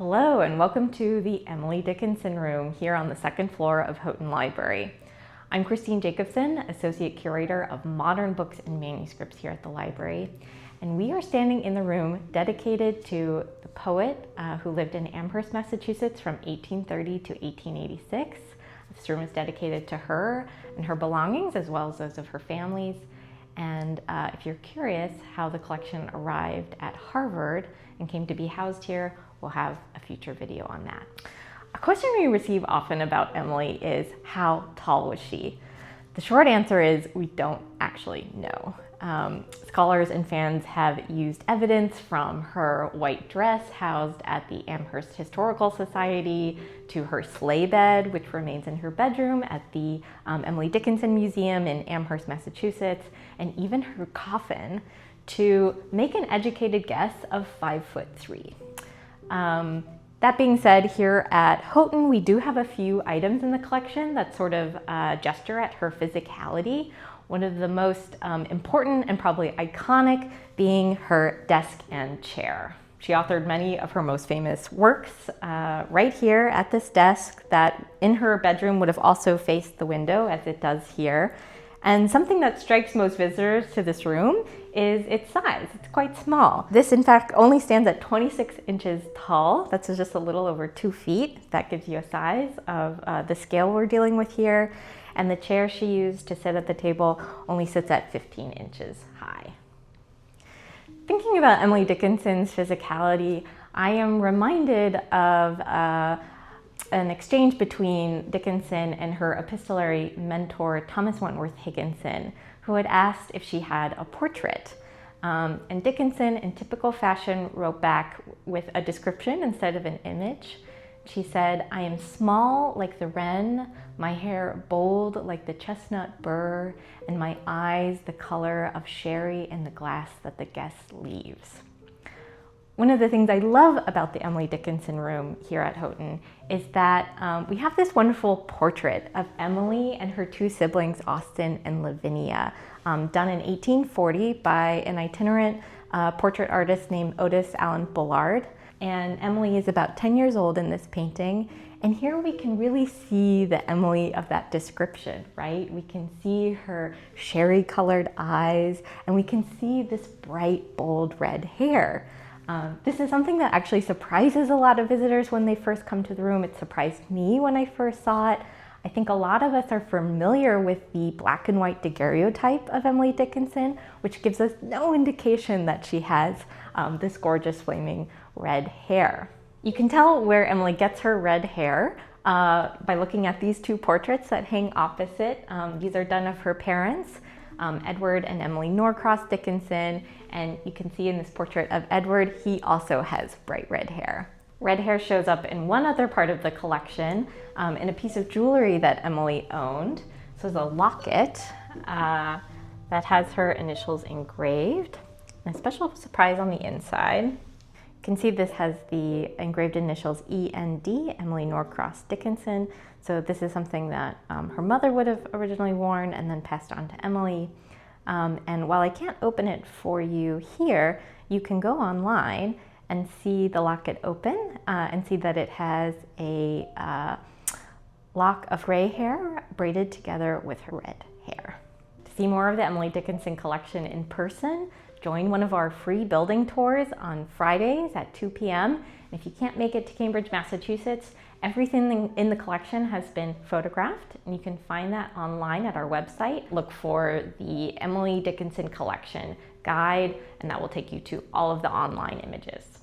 Hello and welcome to the Emily Dickinson room here on the second floor of Houghton Library. I'm Christine Jacobson, Associate Curator of Modern Books and Manuscripts here at the library. And we are standing in the room dedicated to the poet who lived in Amherst, Massachusetts from 1830 to 1886. This room is dedicated to her and her belongings as well as those of her families. And if you're curious how the collection arrived at Harvard and came to be housed here, we'll have a future video on that. A question we receive often about Emily is, how tall was she? The short answer is we don't actually know. Scholars and fans have used evidence from her white dress housed at the Amherst Historical Society to her sleigh bed, which remains in her bedroom at the Emily Dickinson Museum in Amherst, Massachusetts, and even her coffin to make an educated guess of 5'3". That being said, here at Houghton, we do have a few items in the collection that sort of gesture at her physicality. One of the most important and probably iconic being her desk and chair. She authored many of her most famous works right here at this desk that in her bedroom would have also faced the window as it does here. And something that strikes most visitors to this room is its size. It's quite small. This, in fact, only stands at 26 inches tall. That's just a little over 2 feet. That gives you a size of the scale we're dealing with here. And the chair she used to sit at the table only sits at 15 inches high. Thinking about Emily Dickinson's physicality, I am reminded of an exchange between Dickinson and her epistolary mentor, Thomas Wentworth Higginson, who had asked if she had a portrait. And Dickinson, in typical fashion, wrote back with a description instead of an image. She said, "I am small like the wren, my hair bold like the chestnut burr, and my eyes the color of sherry in the glass that the guest leaves." One of the things I love about the Emily Dickinson room here at Houghton is that we have this wonderful portrait of Emily and her two siblings, Austin and Lavinia, done in 1840 by an itinerant portrait artist named Otis Allen Bullard. And Emily is about 10 years old in this painting. And here we can really see the Emily of that description, right? We can see her sherry-colored eyes, and we can see this bright, bold red hair. This is something that actually surprises a lot of visitors when they first come to the room. It surprised me when I first saw it. I think a lot of us are familiar with the black and white daguerreotype of Emily Dickinson, which gives us no indication that she has this gorgeous flaming red hair. You can tell where Emily gets her red hair by looking at these two portraits that hang opposite. These are done of her parents, Edward and Emily Norcross Dickinson, and you can see in this portrait of Edward, he also has bright red hair. Red hair shows up in one other part of the collection, in a piece of jewelry that Emily owned. So it's a locket that has her initials engraved, and a special surprise on the inside. You can see this has the engraved initials E&D, Emily Norcross Dickinson. So this is something that her mother would have originally worn and then passed on to Emily. And while I can't open it for you here, you can go online and see the locket open and see that it has a lock of gray hair braided together with her red hair. To see more of the Emily Dickinson collection in person, join one of our free building tours on Fridays at 2 p.m. And if you can't make it to Cambridge, Massachusetts, everything in the collection has been photographed, and you can find that online at our website. Look for the Emily Dickinson Collection guide, and that will take you to all of the online images.